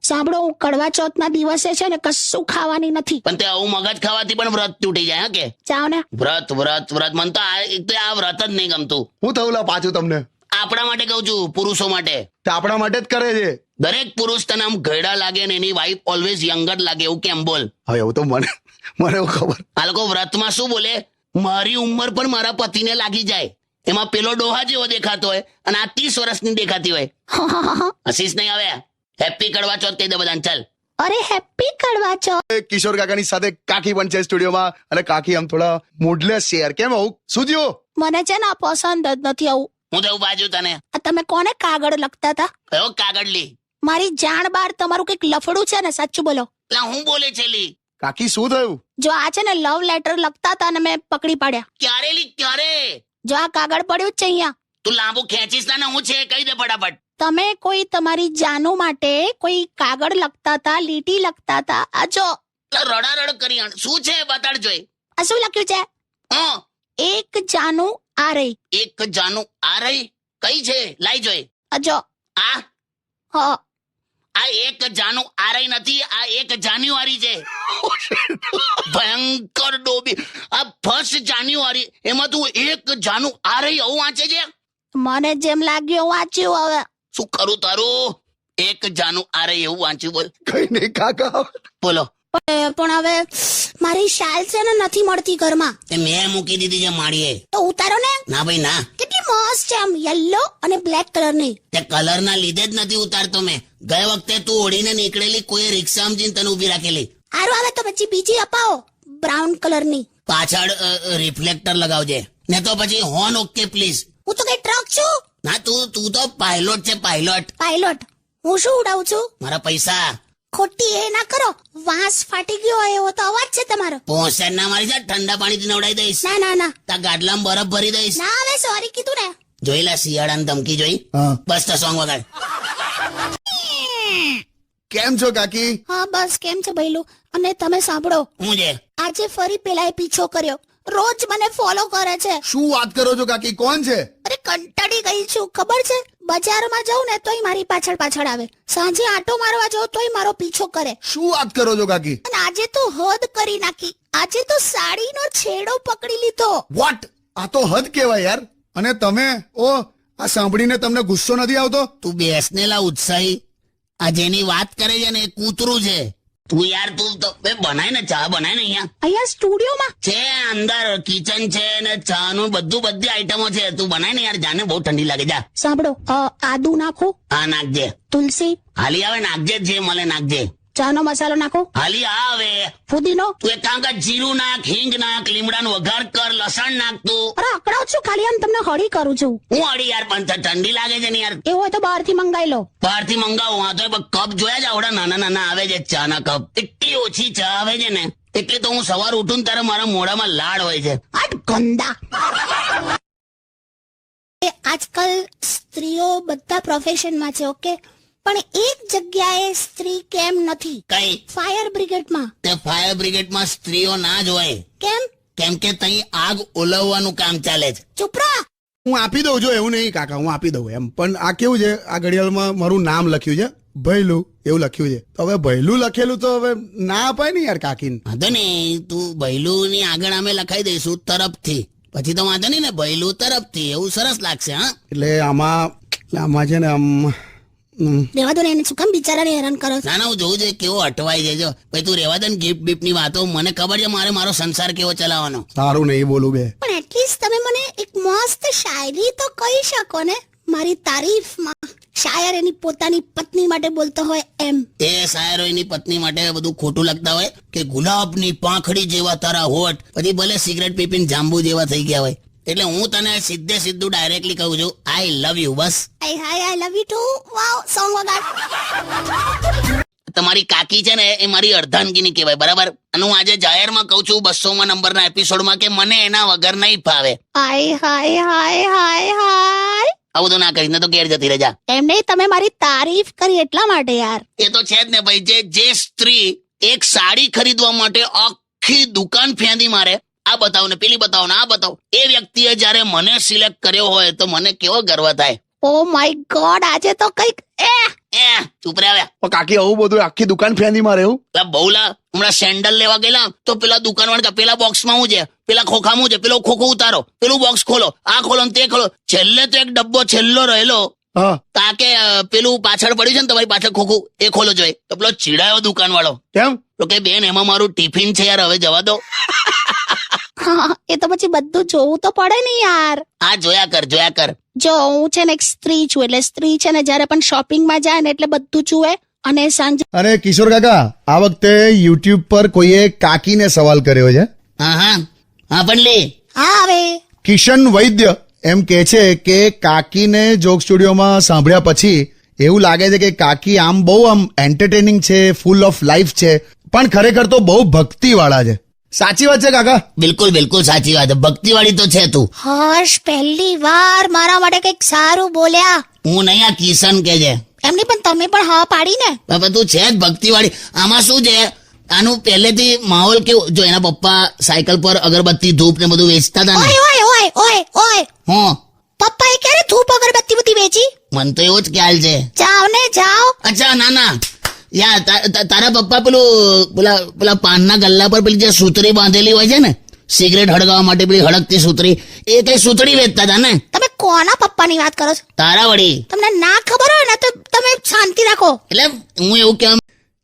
સાંભળો, હું કડવા ચોથના દિવસે છે ને કશું ખાવાની નથી. પણ તે આવું મગજ ખાવાથી પણ વ્રત તૂટી જાય. હા કે જાઓ ને. વ્રત વ્રત વ્રત મને તો એક તો આ વ્રત જ નહીં ગમતું. હું થયું લા પાછું તમને? આપણા માટે કહું છું, પુરુષો માટે. તે આપણા માટે જ કરે છે. દરેક પુરુષ તને આમ ઘરડા લાગે ને એની વાઈફ ઓલવેઝ યંગર લાગે, એવું કેમ? બોલ. હવે એવું તો મને એવું ખબર. આ લોકો વ્રતમાં શું બોલે, મારી ઉંમર પણ મારા પતિને લાગી જાય. એમાં પેલો ડોહા જેવો દેખાતો હોય અને આ 30 વર્ષની દેખાતી હોય. હસીશ નહીં આવે. હેપી કડવા ચોથ કહી દે બધાને. ચાલ. અરે હેપી કડવા ચોથ. કિશોર કાકાની સાથે કાકી પણ છે સ્ટુડિયોમાં, અને કાકી આમ થોડા મૂડલેસ છે યાર. કેમ આવું શું થયું? મને છે ને આ પસંદ જ નથી આવું. હું તો બાજુ તને. આ તમે કોને કાગળ લખતા હતા? કયો કાગળ લી? મારી જાણ બાર તમારું કઈક લફડું છે ને, સાચું બોલો. એટલે હું બોલે છે લી? કાકી શું થયું? જો આ છે ને લવ લેટર લખતા હતા ને મેં પકડી પાડ્યા. ક્યારે લી ક્યારે? જો આ કાગળ પડ્યું જ છે અહીંયા. તું લાંબુ ખેંચીશ ના, હું છે કહી દે ફટાફટ. તમે કોઈ તમારી જાનુ માટે કોઈ કાગળ લખતા હતા, લીટી લખતા હતા. આ જો રડારડ કરી. શું છે બતાડજો. આ શું લખ્યું છે? હા, એક જાનુ આ રહી. એક જાનું આ રહી? કઈ છે? લાઈ જોઈ. આ જો. આ હા, આ એક જાનું આ રહી નથી, આ એક જાન્યુઆરી છે. ભયંકર ડોબી. આ 1 જાન્યુઆરી, એમાં તું એક જાનું આ રહી આવું વાંચે છે? મને જેમ લાગ્યું વાંચ્યું. હવે શું કરું તારું? એક જાનું આ રહી એવું વાંચ્યું? બોલ. કઈ નહીં કાકા. બોલો. પણ હવે મારી શાલ છે ને નથી મળતી ઘરમાં. એ મેં મૂકી દીધી છે માળીએ. તો ઉતારો ને. ના ભાઈ ના. કેટલી મસ્ત છે, આમ યલો અને બ્લેક કલર ની. તે કલર ના લીધે જ નથી ઉતારતો મેં. ગઈ વખતે તું ઓઢીને નીકળેલી, કોઈ રિક્ષા સમજીને તને ઉભી રાખેલી. સારું, આવે તો પછી બીજી અપાવો બ્રાઉન કલર ની. પાછળ રિફ્લેક્ટર લગાવજે, ને તો પછી હોર્ન ઓકે પ્લીઝ. હું તો કઈ ટ્રક છું? ના, તું તો પાયલોટ છે, પાયલોટ. પાયલોટ? હું શું ઉડાવું છું? મારા પૈસા. ખોટી એ ના કરો. વાંસ ફાટી ગયો હોય એવો તો અવાજ છે તમારો. પોસેન ના મારી જા, ઠંડા પાણીથી નવડાવી દઈશ. ના ના ના તા ગાડલામાં બરફ ભરી દઈશ. ના, હવે સોરી કીધું ને. જોઈ લા શિયાળાની ધમકી જોઈ? હા. બસ તો સોંગ વગાડ. કેમ છો કાકી? હા બસ, કેમ છે ભઈલું? અને તમે સાંભળો, હું છે? આજે ફરી પેલાએ પીછો કર્યો. રોજ મને ફોલો કરે છે. શું વાત કરો છો કાકી? કોણ છે? અરે કંટાળી ગઈ છું, ખબર છે? બજારમાં જાઉં ને તોય મારી પાછળ પાછળ આવે. સાંજે આટો મારવા જાઉં તોય મારો પીછો કરે. શું વાત કરો છો કાકી? અને આજે તો હદ કરી નાખી. આજે તો સાડીનો છેડો પકડી લીધો. વોટ? આ તો હદ કહેવાય યાર. અને તમે આ સાંભળીને તમને ગુસ્સો નથી આવતો? તું બેસનેલા ઉત્સાહી. આ જેની વાત કરે છે ને એ કૂતરું છે. તું યાર, તું તો બનાય ને, ચા બનાય ને. અહીંયા સ્ટુડિયોમાં છે અંદર કિચન છે ને ચા નું બધી આઈટમો છે. તું બનાય ને યાર, જાને બહુ ઠંડી લાગે. જા. સાંભળો, આદુ નાખો. હા નાખજે. તુલસી હાલી આવે નાખજે, જે મળે નાખજે. ચાનો મસાલો નાખો. હાલી આવે. ફુદીનો. તું એક કામ કર, જીરું નાખ, હિંગ નાખ, લીમડાનો વઘાર કર, લસણ નાખ. તું અરે અકડાવ છું, ખાલી આમ તમને હળી કરું છું. હું અડી યાર, પણ ઠંડી લાગે છે ને યાર. એવું હોય તો બહારથી મંગાવી લો. બહારથી મંગાવું. હા તો કપ જોયા જ આવડા નાના નાના આવે છે ચા ના કપ. એટલી ઓછી ચા આવે છે ને, એટલે તો હું સવાર ઉઠું ને ત્યારે મારા મોઢામાં લાડ હોય છે. આટ ગંદા. આજકાલ સ્ત્રીઓ બધા પ્રોફેશનમાં છે, ઓકે, પણ એક જગ્યાએ સ્ત્રી કેમ નથી? કઈ? ફાયર બ્રિગેડમાં. તે ફાયર બ્રિગેડમાં સ્ત્રીઓ ના જ હોય. કેમ? કેમ કે તઈ આગ ઓલવવાનું કામ ચાલે છે. ચૂપ રહો. હું આપી દઉં છું, એવું નહીં કાકા, હું આપી દઉં એમ. પણ આ કેવું છે, આ ઘડિયાળમાં મારું નામ લખ્યું છે, ભૈલું એવું લખ્યું છે. તો હવે ભૈલું લખેલું તો હવે ના અપાય ને યાર કાકીને. વાંધો ને, તું ભૈલું ની આગળ અમે લખાઈ દઈશું તરફથી. પછી તો વાંધો નહીં ને, ભૈલું તરફથી, એવું સરસ લાગશે. હા, એટલે આમાં છે ને આમ રેવા દો ને, એને શું કામ બિચારાને હેરાન કરો છો? ના ના, હું જોઉં છે કેવો અટવાઈ જાય. ભાઈ તું રેવા દે ને ગિફ્ટ બિફ્ટ ની વાતો. મને ખબર છે મારો સંસાર કેવો ચલાવવાનો. સારું નહીં બોલું બે. પણ એટલીસ્ટ તમે મને એક મસ્ત શાયરી તો કહી શકો ને, મારી તારીફમાં. શાયર એની પોતાની પત્ની માટે બોલતો હોય એમ. એ શાયરો એની પત્ની માટે બધું ખોટું લખતા હોય કે ગુલાબની પાંખડી જેવા તારા હોઠ, પછી ભલે સિગરેટ પીપીને જાંબુ જેવા થઈ ગયા હોય. એટલે હું તને સીધું ડાયરેક્ટલી કહું છું, આઈ લવ યુ. બસ. I love you too. Wow, song વગાડ. તમારી કાકી છે ને એ મારી અર્ધાંગીની કહેવાય, બરાબર? અને હું આજે જાહેરમાં કહું છું 200મા નંબરના એપિસોડમાં કે મને એના વગર નહીં ફાવે. હાય હાય હાય હાય હાય. આવું તો ના કરીશ ને તો ઘેર જતી રહેજા. એમ નહીં, તમે મારી તારીફ કરી એટલા માટે યાર. એ તો છે જ ને ભાઈ. જે સ્ત્રી એક સાડી ખરીદવા માટે આખી દુકાન ફેંદી મારે, આ બતાવો ને પેલી બતાવો ને આ બતાવો, એ વ્યક્તિએ જયારે મને સિલેક્ટ કર્યો હોય તો મને કેવો ગર્વ થાય. ઓ માય ગોડ, આજે તો કઈક ચૂપ રે આવ્યા. પણ કાકી આવું બધું આખી દુકાન ફેંદી મારે એવું પેલા બહુલા હમણાં સેન્ડલ લેવા ગયેલા તો પેલા દુકાન વાળા પેલા બોક્સમાં હું છે, પેલા ખોખામાં છે, પેલો ખોખો ઉતારો, પેલું બોક્સ ખોલો, આ ખોલો ને તે ખોલો. છેલ્લે તો એક ડબ્બો છેલ્લો રહેલો હા તાકે પેલું પાછળ પડ્યું છે ને તમારી પાછળ ખોખું એ ખોલો જોઈએ. તો પેલો ચીડાયો દુકાન વાળો કેમ તો કે બેન એમાં મારું ટિફિન છે યાર, હવે જવા દો. હા એ તો પછી બધું જોવું તો પડે ને યાર. આ જોયા કર. જો હું છે ને એક સ્ત્રી છું, એટલે સ્ત્રી છે ને જયારે પણ શોપિંગમાં જાય ને એટલે બધું જુએ. અને સાંજે અરે કિશોર કાકા, આ વખતે યુટ્યુબ પર કોઈએ કાકીને સવાલ કર્યો છે. હા પણ લે હા હવે કિશન વૈદ્ય એમ કે છે કે કાકીને જોક સ્ટુડિયોમાં સાંભળ્યા પછી એવું લાગે છે કે કાકી આમ બહુ આમ એન્ટરટેનિંગ છે, ફૂલ ઓફ લાઈફ છે, પણ ખરેખર તો બહુ ભક્તિવાળા છે. સાચી વાત છે કાકા? બિલકુલ સાચી વાત. ભક્તિવાળી તો છે તું. હર્ષ પહેલી વાર મારા માટે કઈક સારું બોલ્યા. હું નહીં, આ કિશન કે છે. એમની પણ તમે પણ હા પાડી ને. બાપા તું છે જ ભક્તિવાળી. આમાં શું છે, આનું પહેલેથી માહોલ કેવું, જો એના પપ્પા સાયકલ પર અગરબત્તી ધૂપ ને બધું વેચતા હતા ને. ઓય હું પપ્પાએ ક્યારે ધૂપ અગરબત્તી બધી વેચી? મને તો એવો જ ખ્યાલ છે. જાઓ ને જાઓ. અચ્છા ના યાર તારા પપ્પા પેલા પાનના ગલ્લા પર પેલી જે સૂતરી બાંધેલી હોય છે ને સિગરેટ હળગાવવા માટે, પેલી હળગતી સૂતરી, એ કઈ સૂતરી વેચતા હતા ને. તમે કોના પપ્પાની વાત કરો છો? તારા વળી. તમને ના ખબર હોય ને તો તમે શાંતિ રાખો. એટલે હું એવું કેમ.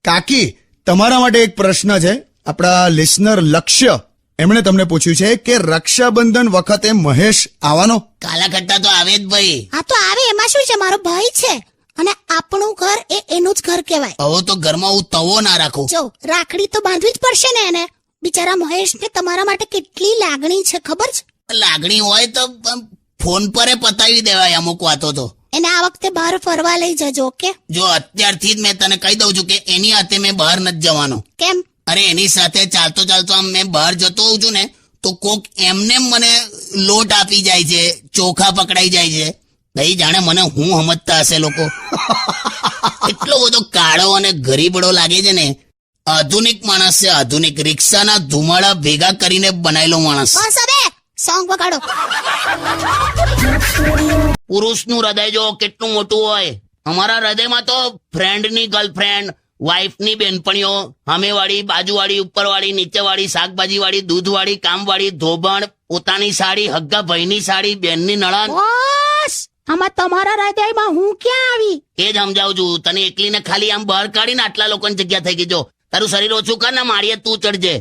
કાકી તમારા માટે એક પ્રશ્ન છે. આપણા લિસનર લક્ષ્ય એમણે તમને પૂછ્યું છે કે રક્ષાબંધન વખતે મહેશ આવવાનો? કાલા ખટ્ટા તો આવે જ ભાઈ. હા તો આવે, એમાં શું છે, મારો ભાઈ છે અને આપણું ઘર એ એનું જ ઘર કહેવાય. હવે તો ઘરમાં હું તવો ના રાખું. જો રાખડી તો બાંધવી જ પડશે ને એને. બિચારા મહેશને તમારા માટે કેટલી લાગણી છે ખબર છે? લાગણી હોય તો ફોન પર પતાવી દેવાય અમુક વાતો તો. એને આ વખતે બહાર ફરવા લઈ જજો. ઓકે? જો અત્યારથી જ મેં તને કહી દઉં છું કે એની હાથે મેં બહાર નથી જવાનો. કેમ? અરે એની સાથે ચાલતો આમ મેં બહાર જતો હોઉં છું ને તો કોક એમને મને લોટ આપી જાય છે, ચોખા પકડાઈ જાય છે. ભાઈ જાણે મને હું સમજતા હશે લોકો. એટલો બધો કાળો અને ગરીબડો લાગે છે ને. આધુનિક માણસ છે, આધુનિક. રિક્ષાના ધુમાડા ભેગા કરીને બનાવેલો માણસ. બસ હવે સોંગ વગાડો. પુરુષનું હૃદય જો કેટલું મોટું હોય. અમારા હૃદયમાં તો ફ્રેન્ડની ગર્લફ્રેન્ડ, વાઈફની બેનપણીઓ, સામેવાળી, બાજુવાળી, ઉપરવાળી, નીચેવાળી, શાકભાજીવાળી, દૂધવાળી, કામવાળી, ધોબણ, પોતાની સાડી, હગ્ગા ભાઈની સાડી, બેનની નણંદ. બસ આમાં તમારા હૃદયમાં હું ક્યાં આવી? એ જ સમજાવું છું તને. એકલીને ખાલી આમ બહાર કાઢીને આટલા લોકોની જગ્યા થઈ ગઈ. જો તારું શરીર ઓછું કર ને, મારીએ તું ચડજે.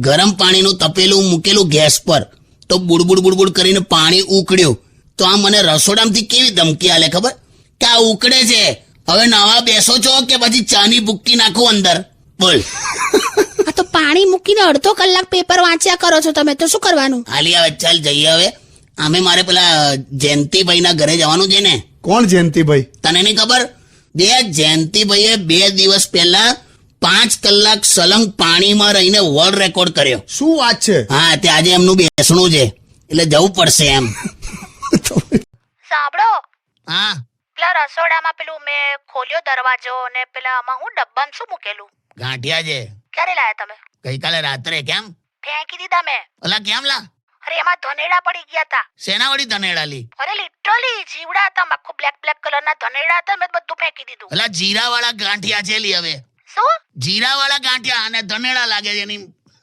ગરમ પાણીનું તપેલું મૂકેલું ગેસ પર તો બુડબુડ કરીને પાણી ઉકળ્યું તો આ મને રસોડામાંથી કેવી ધમકી આલે ખબર કે આ ઉકળે છે, હવે નવા બેસો છો કે પછી ચાની ભૂક્કી નાખું અંદર? બોલ. આ તો પાણી મૂકીને અડધો કલાક પેપર વાંચ્યા કરો છો તમે, તો શું કરવાનું? હાલી આવે, ચાલ જઈએ હવે. આમે મારે પેલા જયંતિભાઈ ના ઘરે જવાનું છે ને. કોણ જયંતિભાઈ? તને નહીં ખબર? બે જયંતિભાઈએ 2 દિવસ પહેલા 5 કલાક સલંગ પાણીમાં રહીને વર્લ્ડ રેકોર્ડ કર્યો. શું વાત છે? હા, તે આજે એમનું બેસણું છે એટલે જવું પડશે એમ. સાંભળો, હા પેલા રસોડામાં પેલું મેં ખોલ્યો દરવાજો ને પેલા આમાં હું ડબ્બામાં શું મૂકેલું? ગાંઠિયા છે. ક્યારે લાયા તમે? ગઈકાલે રાત્રે. કેમ? ફેંકી દીધા મેં. ઓલા કેમ લા? અરે એમાં ધનેડા પડી ગયા હતા. શેના વળી ધનેડા લી? અરે લિટરલી જીવડા હતા, આખું બ્લેક કલરના ધનેડા હતા, મેં બધું ફેંકી દીધું. ઓલા જીરા વાળા ગાંઠિયા છે લી. હવે શું જીરા વાળા ગાંઠિયા અને ધનેડા લાગે છે એની.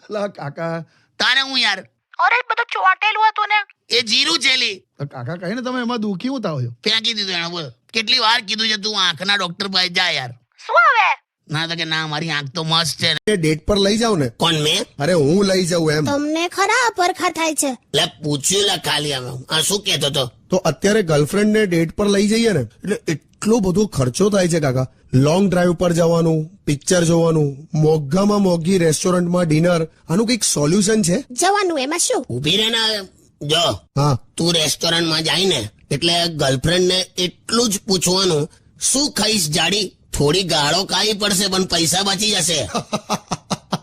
અલા કાકા, તારે હું યાર, અરે બધું ચોંટેલું હતું ને. એ જીરું છે લી. કાકા કહીને તમે એમાં દુખી હું થાવ છો? ફેંકી દીધું એને. બોલ, કેટલી વાર કીધું છે તું આંખના ડોક્ટર પાસે જા યાર. શું હવે? ના તો કે ના, મારી આંખ તો મસ્ત છે. ડેટ પર લઈ જાવ ને. કોણ? મેં? અરે હું લઈ જાઉં એમ. તમને ખરા પરખા થાય છે. લે પૂછ્યું લે ખાલી. અમે આ શું કહેતો તો? તો અત્યારે ગર્લફ્રેન્ડ ને ડેટ પર લઈ જઈએ ને એટલે એટલો બધો ખર્ચો થાય છે કાકા. લોંગ ડ્રાઈવ પર જવાનું, પિક્ચર જોવાનું, મોંઘામાં મોંઘી રેસ્ટોરન્ટમાં ડિનર. આનું કઈક સોલ્યુશન છે? જવાનું એમાં શું? ઉભી રહે ને. જો હા, તું રેસ્ટોરન્ટમાં જાય ને એટલે ગર્લફ્રેન્ડ ને એટલું જ પૂછવાનું, શું ખાઈશ જાડી? થોડી ગાળો ખાવી પડશે પણ પૈસા બચી જશે.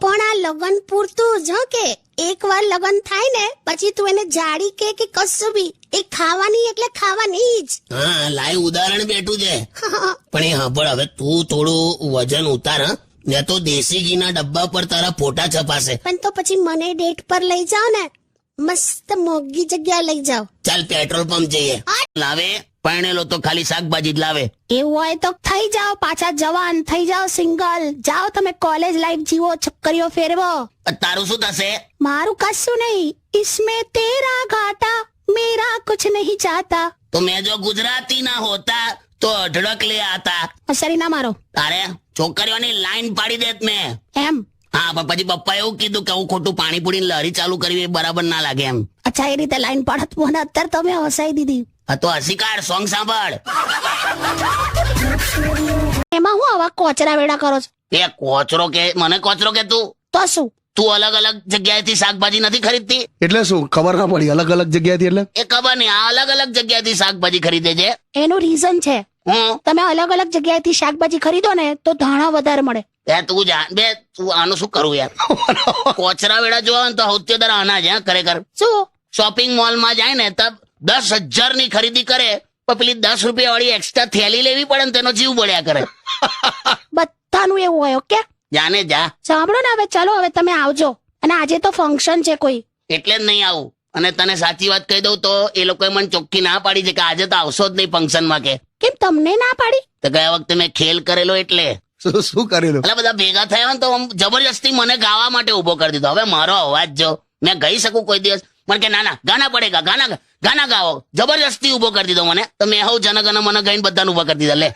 પણ આ લગન પૂરતું જ કે એકવાર લગન થાય ને પછી તું એને જાડી કે કશું બી, એ ખાવાની એટલે ખાવાની જ. હા, લાઈવ ઉદાહરણ બેઠું છે. પણ એ હા, પણ હવે તું થોડું વજન ઉતાર હા, ને તો દેશી ઘીના ડબ્બા પર તારા ફોટા છપાશે. પણ તો પછી મને ડેટ પર લઈ જાઓ ને, મસ્ત મોંઘી જગ્યા લઈ જાઓ. ચાલ પેટ્રોલ પંપ જઈએ. લાવે પરણેલો તો ખાલી શાકભાજી જ લાવે. એવું હોય તો થઈ જાઓ પાછા જવાન, થઈ જાઓ સિંગલ, જાઓ તમે કોલેજ લાઈફ જીવો, છક્કરીઓ ફેરવો. તારું શું થશે? મારું કશું નહીં. इसमें तेरा घाटा मेरा कुछ नहीं चाहता. તો મેં જો ગુજરાતી ના હોતા તો અઢળક લે આતા. અસરી ના મારો તારે છોકરીઓની લાઈન પાડી દેત મેં. એમ. હા પણ પછી પપ્પા એવું કીધું કે હું ખોટું પાણીપુરી લહેરી ચાલુ કરવી એ બરાબર ના લાગે એમ. અચ્છા એ રીતે લાઈન પાડત મને અત્યારે તમે હસાઈ દીધી. હા તો હસી કાઢ, સોંગ સાંભળ. એમાં હું આવા કોચરા વેડા કરો છો? એ કોચરો કે મને કોચરો કે તું તો શું? તું અલગ અલગ જગ્યાએથી શાકભાજી નથી ખરીદતી? એટલે શું ખબર ના પડી અલગ અલગ જગ્યાએથી એટલે એ ખબર નહીં, આ અલગ અલગ જગ્યાએથી શાકભાજી ખરીદે છે. એનું રીઝન છે. હું તમે અલગ અલગ જગ્યાએથી શાકભાજી ખરીદો ને તો ધાણા વધારે મળે. તું જાણ બે, તું આનું શું કરું યાર? કોચરા વેડા જોવા ને તો સૌથી વધારે આના જ હે ખરેખર. શું? શોપિંગ મોલમાં જાય ને તબ 10,000 ની ખરીદી કરે પણ પેલી 10 રૂપિયા વાળી એક્સ્ટ્રા થેલી લેવી પડે ને તેનો જીવ બળ્યા કરે. બધાનું એવું હોય. ઓકે જાને જા. સાંભળો ને હવે ચાલો હવે તમે આવજો. અને આજે તો ફંક્શન છે કોઈ. એટલે જ નહીં આવું. અને તને સાચી વાત કહી દઉં તો એ લોકોએ મને ચોખ્ખી ના પાડી છે કે આજે તો આવશો જ નહીં ફંક્શન માં. કે કેમ તમને ના પાડી? તો ગયા વખતે મેં ખેલ કરેલો એટલે શું કરેલું? એટલે બધા ભેગા થયા ને તો આમ જબરજસ્તી મને ગાવા માટે ઉભો કરી દીધો. હવે મારો અવાજ જો મેં ગઈ શકું કોઈ દિવસ? મને કે ના ના ગાના પડેગા, ગાના ગાઓ. જબરજસ્તી ઉભો કરી દીધો મને. તો મેં હવ જનગણ મને ગઈને બધાને ઉભા કરી દીધા. લે